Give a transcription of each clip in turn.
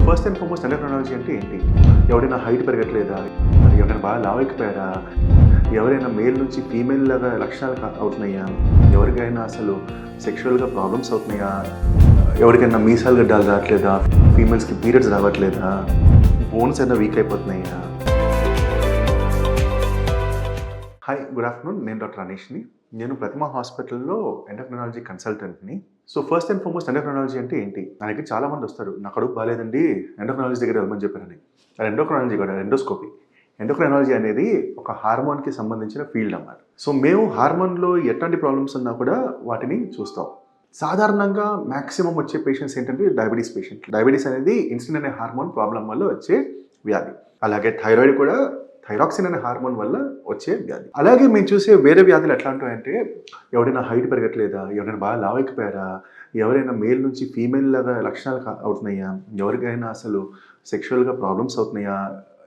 First and foremost endocrinology అంటే ఏంటి? ఎవరైనా హైట్ పెరగట్లేదా? ఎవరైనా బాగా లావైపోయారా? ఎవరైనా మేల్ నుంచి ఫీమేల్ లాగా లక్షణాలు అవుతున్నాయా? ఎవరికైనా అసలు సెక్షువల్గా ప్రాబ్లమ్స్ అవుతున్నాయా? ఎవరికైనా మీసాలు గడ్డాలు రావట్లేదా? ఫీమేల్స్కి పీరియడ్స్ రావట్లేదా? బోన్స్ అయినా వీక్ అయిపోతున్నాయా? Hi, good afternoon. నేను డాక్టర్ అనీష్ని. నేను ప్రతిమ హాస్పిటల్లో ఎండోక్రైనాలజీ కన్సల్టెంట్ని. So first and foremost endocrinology అంటే ఏంటి? నా దగ్గర చాలామంది వస్తారు, నా కడుపు బాగాలేదండి, ఎండోక్రైనాలజీ దగ్గర వెళ్ళమని చెప్పారని. అది ఎండోక్రైనాలజీ కూడా ఎండోస్కోపీ. ఎండోక్రైనాలజీ అనేది ఒక హార్మోన్కి సంబంధించిన ఫీల్డ్ అన్నమాట. సో మేము హార్మోన్లో ఎట్లాంటి ప్రాబ్లమ్స్ ఉన్నా కూడా వాటిని చూస్తాం. సాధారణంగా మ్యాక్సిమం వచ్చే పేషెంట్స్ ఏంటంటే డయాబెటీస్ పేషెంట్. డయాబెటీస్ అనేది ఇన్సులిన్ అనే హార్మోన్ ప్రాబ్లం వల్ల వచ్చే వ్యాధి. అలాగే థైరాయిడ్ కూడా థైరాక్సిన్ అనే హార్మోన్ వల్ల వచ్చే వ్యాధి. అలాగే మేము చూసే వేరే వ్యాధులు ఎట్లా ఉంటాయంటే, ఎవరైనా హైట్ పెరగట్లేదా? ఎవరైనా బాగా లావైపోయారా? ఎవరైనా మేల్ నుంచి ఫీమేల్ లాగా లక్షణాలు అవుతున్నాయా? ఎవరికైనా అసలు సెక్షువల్గా ప్రాబ్లమ్స్ అవుతున్నాయా?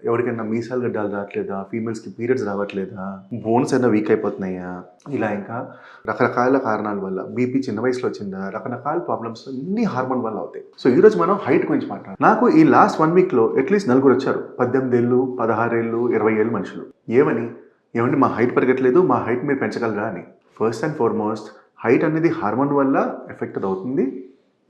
ఎవరికైనా మీసాలు గడ్డాలు రావట్లేదా? ఫీమేల్స్కి పీరియడ్స్ రావట్లేదా? బోన్స్ అయినా వీక్ అయిపోతున్నాయా? ఇలా ఇంకా రకరకాల కారణాల వల్ల, బీపీ చిన్న వయసులో వచ్చిందా, రకరకాల ప్రాబ్లమ్స్ అన్ని హార్మోన్ వల్ల అవుతాయి. సో ఈరోజు మనం హైట్ గురించి మాట్లాడాలి. నాకు ఈ లాస్ట్ 1 వీక్లో అట్లీస్ట్ 4 వచ్చారు. 18 ఏళ్ళు, 16 ఏళ్ళు, 20 ఏళ్ళు మనుషులు. ఏమండి మా హైట్ పెరగట్లేదు, మా హైట్ మీరు పెంచగలరా అని. ఫస్ట్ అండ్ ఫార్మోస్ట్, హైట్ అనేది హార్మోన్ వల్ల ఎఫెక్టెడ్ అవుతుంది.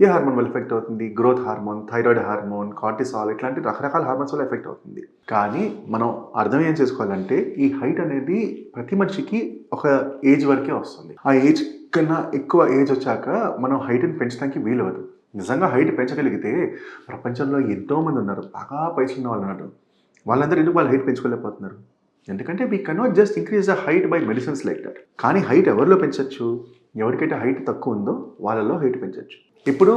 ఏ హార్మోన్ వల్ల ఎఫెక్ట్ అవుతుంది? Growth hormone, thyroid hormone, cortisol, ఇట్లాంటి రకరకాల హార్మోన్స్ వల్ల ఎఫెక్ట్ అవుతుంది. కానీ మనం అర్థం ఏం చేసుకోవాలంటే, ఈ హైట్ అనేది ప్రతి మనిషికి ఒక ఏజ్ వరకే వస్తుంది. ఆ ఏజ్ కన్నా ఎక్కువ ఏజ్ వచ్చాక మనం హైట్ని పెంచడానికి వీలవదు. నిజంగా హైట్ పెంచగలిగితే ప్రపంచంలో ఎంతోమంది ఉన్నారు, బాగా పైసలు ఉన్న వాళ్ళు ఉన్నారు. వాళ్ళందరూ ఎందుకు వాళ్ళ హైట్ పెంచుకోలేకపోతున్నారు? ఎందుకంటే we cannot just increase the height by medicines like that. కానీ హైట్ ఎవరిలో పెంచవచ్చు? ఎవరికైతే హైట్ తక్కువ ఉందో వాళ్ళలో హైట్ పెంచవచ్చు. ఇప్పుడు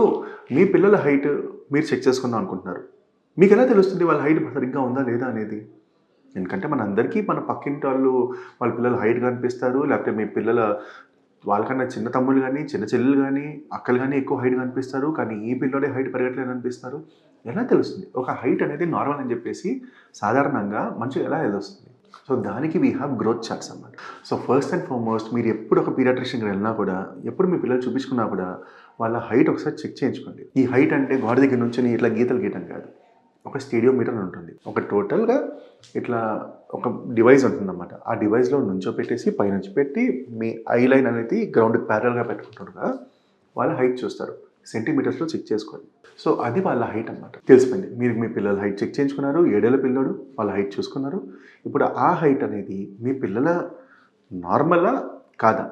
మీ పిల్లల హైట్ మీరు చెక్ చేసుకుందాం అనుకుంటున్నారు. మీకు ఎలా తెలుస్తుంది వాళ్ళ హైట్ సరిగ్గా ఉందా లేదా అనేది? ఎందుకంటే మనందరికీ మన పక్కింటి వాళ్ళ పిల్లలు హైట్ కనిపిస్తారు, లేకపోతే మీ పిల్లల వాళ్ళకన్నా చిన్న తమ్ముళ్ళు కానీ, చిన్న చెల్లెలు కానీ, అక్కలు కానీ ఎక్కువ హైట్ కనిపిస్తారు, కానీ ఈ పిల్లోడే హైట్ పెరగట్లేదు అనిపిస్తారు. ఎలా తెలుస్తుంది? ఒక హైట్ అనేది నార్మల్ అని చెప్పేసి సాధారణంగా మనిషికి ఎలా తెలుస్తుంది? సో దానికి వీ హ్యావ్ గ్రోత్ చార్ట్స్ అన్నమాట. సో ఫస్ట్ అండ్ ఫార్మోస్ట్, మీరు ఎప్పుడు ఒక పీడియాట్రిషియన్కి వెళ్ళినా కూడా, ఎప్పుడు మీ పిల్లలు చూపించుకున్నా కూడా వాళ్ళ హైట్ ఒకసారి చెక్ చేయించుకోండి. ఈ హైట్ అంటే గోడ దగ్గర నుంచి ఇట్లా గీతలు గీయటం కాదు. ఒక స్టేడియోమీటర్ ఉంటుంది. ఒక టోటల్గా ఇట్లా ఒక డివైస్ ఉంటుందన్నమాట. ఆ డివైస్లో నుంచో పెట్టేసి పైనుంచి పెట్టి మీ ఐ లైన్ అనేది గ్రౌండ్కి ప్యారల్గా పెట్టుకుంటారుగా, వాళ్ళ హైట్ చూస్తారు. సెంటీమీటర్స్లో చెక్ చేసుకోండి. సో అది వాళ్ళ హైట్ అన్నమాట. తెలిసిపోయింది. మీరు మీ పిల్లల హైట్ చెక్ చేయించుకున్నారు, 7 ఏళ్ల పిల్లడు, వాళ్ళ హైట్ చూసుకున్నారు. ఇప్పుడు ఆ హైట్ అనేది మీ పిల్లల నార్మలా కాదా?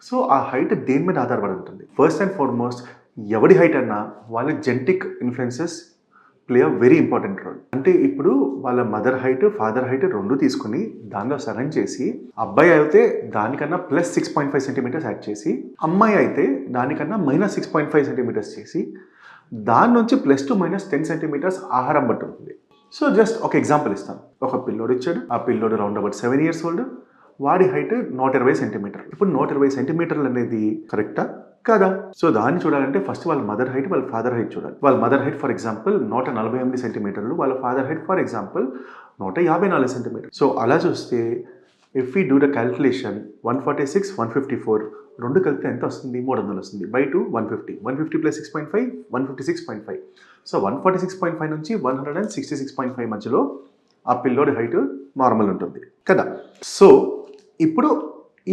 సో ఆ హైట్ దేని మీద ఆధారపడి ఉంటుంది? ఫస్ట్ అండ్ ఫార్మోస్ట్, ఎవరి హైట్ అన్నా వాళ్ళ genetic influences play a very important role. అంటే ఇప్పుడు వాళ్ళ మదర్ హైట్, ఫాదర్ హైట్ రెండు తీసుకుని దానిలో సగం చేసి, అబ్బాయి అయితే దానికన్నా +6.5 సెంటీమీటర్స్ యాడ్ చేసి, అమ్మాయి అయితే దానికన్నా -6.5 సెంటీమీటర్స్ చేసి, దాని నుంచి +2 -10 సెంటీమీటర్స్ ఆహారం బట్టి ఉంటుంది. సో జస్ట్ ఒక ఎగ్జాంపుల్ ఇస్తాను. ఒక పిల్లోడు ఇచ్చాడు. ఆ పిల్లోడు రౌండ్ అబౌట్ 7 years old. వాడి హైట్ 120 సెంటీమీటర్లు. ఇప్పుడు 120 సెంటీమీటర్లు అనేది కరెక్టా కాదా? సో దాన్ని చూడాలంటే ఫస్ట్ వాళ్ళ మదర్ హైట్, వాళ్ళ ఫాదర్ హైట్ చూడాలి. వాళ్ళ మదర్ హైట్ ఫర్ ఎగ్జాంపుల్ 148 సెంటీమీటర్లు, వాళ్ళ ఫాదర్ హైట్ ఫర్ ఎగ్జాంపుల్ 154 సెంటీమీటర్లు. సో అలా చూస్తే if we do the calculation, 146, 154 రెండు కలిపితే ఎంత వస్తుంది? 300 వస్తుంది. బై 2 150. 150 + 6.5 156.5. సో 146.5 నుంచి 166.5 మధ్యలో ఆ పిల్లోడి హైట్ నార్మల్ ఉంటుంది కదా. సో ఇప్పుడు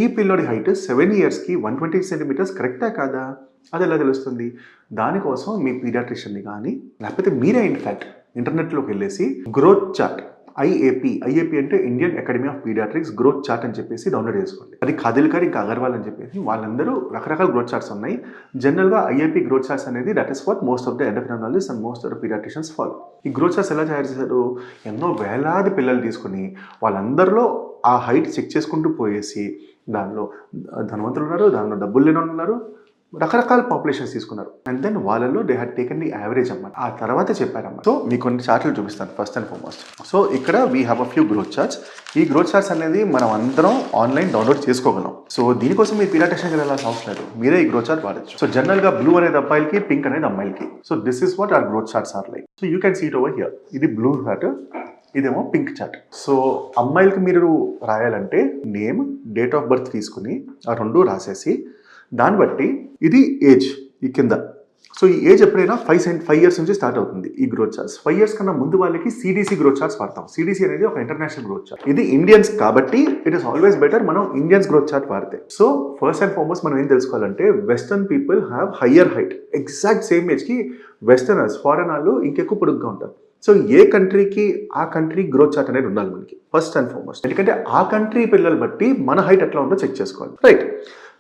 ఈ పిల్లోడి హైట్ 7 yearsకి 120 సెంటీమీటర్స్ కరెక్టా కాదా? అది ఎలా తెలుస్తుంది? దానికోసం మీ పీడియాట్రిషియన్ని కానీ, లేకపోతే మీరే ఇన్ఫ్యాక్ట్ ఇంటర్నెట్లోకి వెళ్ళేసి గ్రోత్ చార్ట్, ఐఏపీ అంటే Indian academy of paediatrics growth chart అని చెప్పేసి డౌన్లోడ్ చేసుకోండి. అది ఖాదిల్కర్ ఇంకా అగర్వాల్ అని చెప్పేసి వాళ్ళందరూ రకరకాల గ్రోత్ చార్ట్స్ ఉన్నాయి. జనరల్గా ఐఏపీ గ్రోత్ చార్ట్స్ అనేది that is what most of the endocrinologists and most of the paediatricians follow. ఈ గ్రోత్ చార్ట్స్ ఎలా తయారు చేశారు? ఎన్నో వేలాది పిల్లలు తీసుకుని వాళ్ళందరిలో ఆ హైట్ చెక్ చేసుకుంటూ పోయేసి, దానిలో ధనవంతులు ఉన్నారు, దానిలో డబ్బులు లేని ఉన్నారు, రకరకాల పాపులేషన్స్ తీసుకున్నారు. అండ్ దెన్ వాళ్ళలో they had taken the average అన్నమాట. ఆ తర్వాత చెప్పారన్నమాట. సో మీకు కొన్ని చార్ట్లు చూపిస్తాను ఫస్ట్ అండ్ ఫార్మోస్ట్. సో ఇక్కడ we have a few growth charts. ఈ గ్రోత్ చార్ట్స్ అనేది మనం అందరం ఆన్లైన్ డౌన్లోడ్ చేసుకోగలం. సో దీనికోసం మీరు పీడియాట్రిషియన్కి వెళ్ళాల్సిన అవసరం లేదు, మీరే ఈ గ్రోత్ చార్ట్ వాడచ్చు. సో జనరల్గా బ్లూ అనేది అబ్బాయిలకి, పింక్ అనేది అమ్మాయిలకి. So this is what are growth charts are like. So you can see it over here. ఇది బ్లూ చార్ట్, ఇదేమో పింక్ చార్ట్. సో అమ్మాయిలకి మీరు రాయాలంటే నేమ్, డేట్ ఆఫ్ బర్త్ తీసుకుని ఆ రెండు రాసేసి, దాన్ని బట్టి ఇది ఏజ్ ఈ కింద సో ఈ ఏజ్ ఎప్పుడైనా 5 ఇయర్స్ నుంచి స్టార్ట్ అవుతుంది ఈ గ్రోత్ చార్ట్స్. 5 ఇయర్స్ కన్నా ముందు వాళ్ళకి సిడిసి గ్రోత్ చార్ట్స్ వాడతాం. సిడిసి అనేది ఒక ఇంటర్నేషనల్ గ్రోత్ చార్ట్. ఇది ఇండియన్స్ కాబట్టి ఇట్ ఈస్ ఆల్వేస్ బెటర్ మనం ఇండియన్స్ గ్రోత్ చార్ట్ వాడితే. సో ఫస్ట్ అండ్ ఫార్మోస్ట్ మనం ఏం తెలుసుకోవాలంటే western people have higher height. Exact same ఏజ్కి వెస్టర్నర్స్ ఫారెన్ వాళ్ళు ఇంకెక్కువ పొడుగ్గా ఉంటారు. సో ఏ కంట్రీకి ఆ కంట్రీ గ్రోత్ చార్ట్ అనేది ఉండాలి మనకి ఫస్ట్ అండ్ ఫార్మోస్ట్. ఎందుకంటే ఆ కంట్రీ పిల్లలు బట్టి మన హైట్ ఎట్లా ఉందో చెక్ చేసుకోవాలి, రైట్?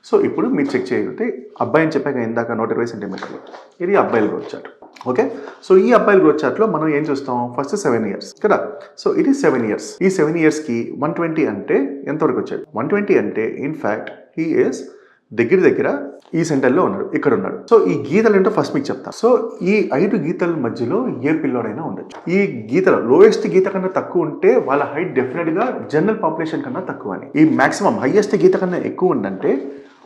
సో ఇప్పుడు మీరు చెక్ చేయగలిగితే అబ్బాయి అని చెప్పాక ఇందాక 120 సెంటీమీటర్లు, ఇది అబ్బాయిల గ్రోత్ చార్ట్. ఓకే, సో ఈ అబ్బాయిల గ్రోత్ చార్ట్లో మనం ఏం చూస్తాం, ఫస్ట్ 7 ఇయర్స్ కదా. సో ఇది 7 ఇయర్స్. ఈ 7 ఇయర్స్కి 120 అంటే ఎంతవరకు వచ్చాడు? 120 అంటే ఇన్ఫ్యాక్ట్ హీ ఈస్ దగ్గర ఈ సెంటర్లో ఉన్నాడు, ఇక్కడ ఉన్నాడు. సో ఈ గీతలు ఏంటో ఫస్ట్ మీకు చెప్తాను. సో ఈ 5 గీతల మధ్యలో ఏ పిల్లోడైనా ఉండొచ్చు. ఈ గీతలు లోయెస్ట్ గీత కన్నా తక్కువ ఉంటే వాళ్ళ హైట్ డెఫినెట్గా జనరల్ పాపులేషన్ కన్నా తక్కువ అని. ఈ మాక్సిమం హైయెస్ట్ గీత కన్నా ఎక్కువ ఉందంటే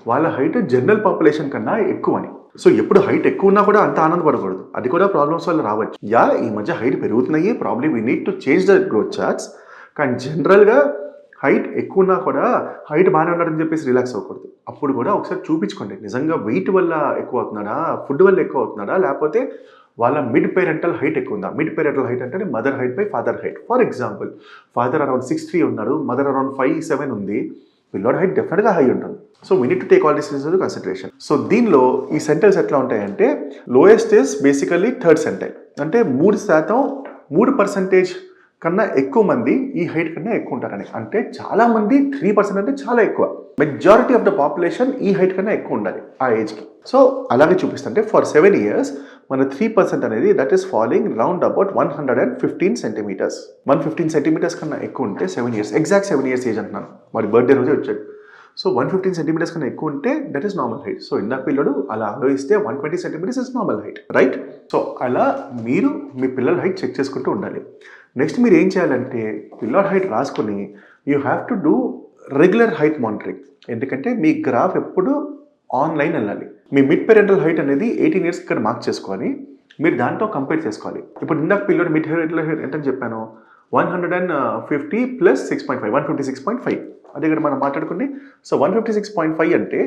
వాళ్ళ హైట్ జనరల్ పాపులేషన్ కన్నా ఎక్కువ అని. సో ఎప్పుడు హైట్ ఎక్కువ ఉన్నా కూడా అంత ఆనందపడకూడదు, అది కూడా ప్రాబ్లమ్స్ వల్ల రావచ్చు. ఈ మధ్య హైట్ పెరుగుతున్నాయి, probably we need to change the growth charts. కానీ జనరల్గా హైట్ ఎక్కువ ఉన్నా కూడా హైట్ బాగానే ఉన్నాడని చెప్పేసి రిలాక్స్ అవ్వకూడదు. అప్పుడు కూడా ఒకసారి చూపించుకోండి, నిజంగా వెయిట్ వల్ల ఎక్కువ అవుతున్నాడా, ఫుడ్ వల్ల ఎక్కువ అవుతున్నాడా, లేకపోతే వాళ్ళ మిడ్ పేరెంటల్ హైట్ ఎక్కువ ఉందా. మిడ్ పేరెంటల్ హైట్ అంటే mother height by father height. For example father around 6'3" ఉన్నాడు, మదర్ అరౌండ్ 5'7" ఉంది, పిల్లోడ్ హైట్ డెఫినెట్గా హై ఉంటుంది. So we need to take all this in consideration. So దీనిలో ఈ సెంటైల్స్ ఎట్లా ఉంటాయంటే లోయెస్ట్ ఇస్ బేసికలీ థర్డ్ సెంటైల్, అంటే 3% కన్నా ఎక్కువ మంది ఈ హైట్ కన్నా ఎక్కువ ఉంటారని. అంటే చాలా మంది 3% అంటే చాలా ఎక్కువ. మెజారిటీ ఆఫ్ ద పాపులేషన్ ఈ హైట్ కన్నా ఎక్కువ ఉండాలి ఆ ఏజ్కి. సో అలాగే చూపిస్తుంటే ఫర్ 7 ఇయర్స్ మన 3% అనేది that is following round about 115 centimetres. 115 centimetres కన్నా ఎక్కువ ఉంటే 7 ఇయర్స్, ఎగ్జాక్ట్ 7 ఇయర్స్ ఏజ్ అంటున్నాను, మరి బర్త్డే రోజే వచ్చాడు. సో 115 సెంటీమీటర్స్ కన్నా ఎక్కువ ఉంటే that is normal height. So ఇందాక పిల్లడు అలా ఆలోచిస్తే 120 centimetres is normal height, right? So అలా మీరు మీ పిల్లల హైట్ చెక్ చేసుకుంటూ ఉండాలి. నెక్స్ట్ మీరు ఏం చేయాలంటే పిల్లల హైట్ రాసుకొని you have to do regular height monitoring. ఎందుకంటే మీ గ్రాఫ్ ఎప్పుడు ఆన్లైన్ వెళ్ళాలి. మీ మిడ్ పేరెంటల్ హైట్ అనేది 18 ఇయర్స్ ఇక్కడ మార్క్ చేసుకొని మీరు దాంతో కంపేర్ చేసుకోవాలి. ఇప్పుడు ఇందాక పిల్లడు మిడ్ పేరెంటల్ హైట్ ఎంతని చెప్పాను, 150 + 6.5, 156.5. అదే ఇక్కడ మనం మాట్లాడుకుంది. సో 156.5 అంటే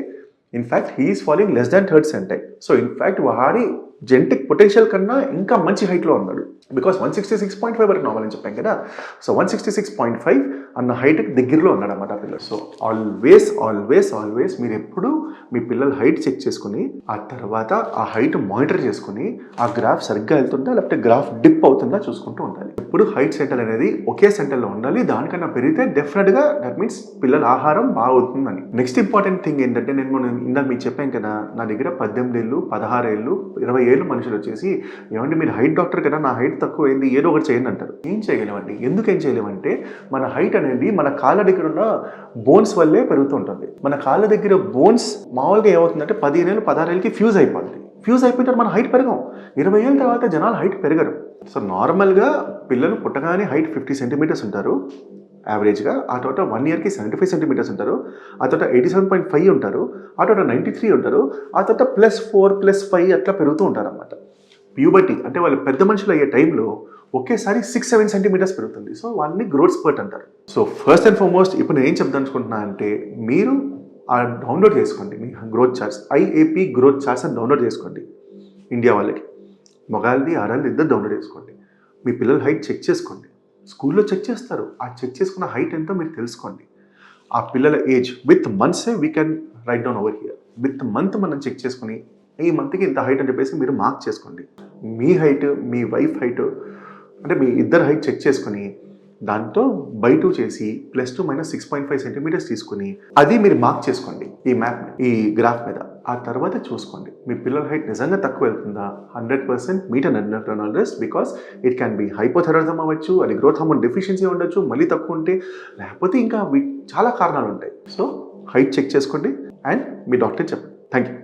in fact he is following less than third centile. So in fact వాడి జెనెటిక్ పొటెన్షియల్ కన్నా ఇంకా మంచి హైట్లో ఉన్నాడు, బికాస్ 166.5 వరకు నార్మల్ అని చెప్పాం కదా. సో 166.5 అన్న హైట్కి దగ్గరలో ఉన్నాడు అన్నమాట పిల్లలు. సో ఆల్వేస్ మీరు ఎప్పుడు మీ పిల్లల హైట్ చెక్ చేసుకుని ఆ తర్వాత ఆ హైట్ మానిటర్ చేసుకుని ఆ గ్రాఫ్ సరిగ్గా వెళ్తుందా లేకపోతే గ్రాఫ్ డిప్ అవుతుందా చూసుకుంటూ ఉండాలి. ఎప్పుడు హైట్ సెంటర్ అనేది ఒకే సెంటర్లో ఉండాలి. దానికన్నా పెరిగితే డెఫినెట్గా దట్ మీన్స్ పిల్లల ఆహారం బాగుతుందని. నెక్స్ట్ ఇంపార్టెంట్ థింగ్ ఏంటంటే నేను ఇందాక మీకు చెప్పాను కదా, నా దగ్గర 18 ఏళ్ళు 16 ఏళ్ళు 20 ఏళ్ళు మనుషులు వచ్చేసి ఏమంటే మీరు హైట్ డాక్టర్ కదా, నా హైట్ తక్కువ అయింది, ఏదో ఒకటి చేయండి అంటారు. ఏం చేయలేమండి. ఎందుకు ఏం చేయలేమంటే మన హైట్ అనేది మన కాళ్ళ దగ్గర ఉన్న బోన్స్ వల్లే పెరుగుతూ ఉంటుంది. మన కాళ్ళ దగ్గర బోన్స్ మామూలుగా ఏమవుతుందంటే 15 ఏళ్ళు 16 ఏళ్ళకి ఫ్యూజ్ అయిపోతుంది. ఫ్యూజ్ అయిపోయిన మన హైట్ పెరగం. 20 ఏళ్ళ తర్వాత జనాలు హైట్ పెరగరు. సో నార్మల్గా పిల్లలు పుట్టగానే హైట్ 50 సెంటీమీటర్స్ ఉంటారు యావరేజ్గా. ఆ తర్వాత 1 ఇయర్కి 75 సెంటీమీటర్స్ ఉంటారు. ఆ తర్వాత 87.5 ఉంటారు. ఆ తర్వాత 93 ఉంటారు. ఆ తర్వాత +4 +5 అట్లా పెరుగుతూ ఉంటారు అన్నమాట. ప్యూబర్టీ అంటే వాళ్ళు పెద్ద మనుషులు అయ్యే టైంలో ఒకేసారి 6-7 సెంటీమీటర్స్ పెరుగుతుంది. సో వాళ్ళని గ్రోత్ స్పర్ట్ అంటారు. సో ఫస్ట్ అండ్ ఫార్మోస్ట్ ఇప్పుడు నేను ఏం చెప్దానుకుంటున్నా అంటే మీరు డౌన్లోడ్ చేసుకోండి మీ growth charts, IAP growth charts అని డౌన్లోడ్ చేసుకోండి. ఇండియా వాళ్ళకి మగాళ్ళది ఆడవాళ్ళది ఇద్దరు డౌన్లోడ్ చేసుకోండి. మీ పిల్లల హైట్ చెక్ చేసుకోండి. స్కూల్లో చెక్ చేస్తారు. ఆ చెక్ చేసుకున్న హైట్ ఎంతో మీరు తెలుసుకోండి. ఆ పిల్లల age with months we can write down over here. With month మనం చెక్ చేసుకుని ఈ మంత్కి ఇంత హైట్ అని చెప్పేసి మీరు మార్క్ చేసుకోండి. మీ హైట్ మీ వైఫ్ హైట్ అంటే మీ ఇద్దరు హైట్ చెక్ చేసుకుని దాంతో బై 2 చేసి +2 - 6.5 సెంటీమీటర్స్ తీసుకుని అది మీరు మార్క్ చేసుకోండి ఈ మ్యాప్ ఈ గ్రాఫ్ మీద. ఆ తర్వాత చూసుకోండి మీ పిల్లల హైట్ నిజంగా తక్కువ వెళ్తుందా. 100% meet an endocrinologist, because it can be hypothyroidism అవ్వచ్చు, అది గ్రోత్ హార్మోన్ డెఫిషియన్సీ ఉండొచ్చు, మళ్ళీ తక్కువ ఉంటే, లేకపోతే ఇంకా చాలా కారణాలు ఉంటాయి. సో హైట్ చెక్ చేసుకోండి అండ్ మీ డాక్టర్ చెప్పండి. Thank you.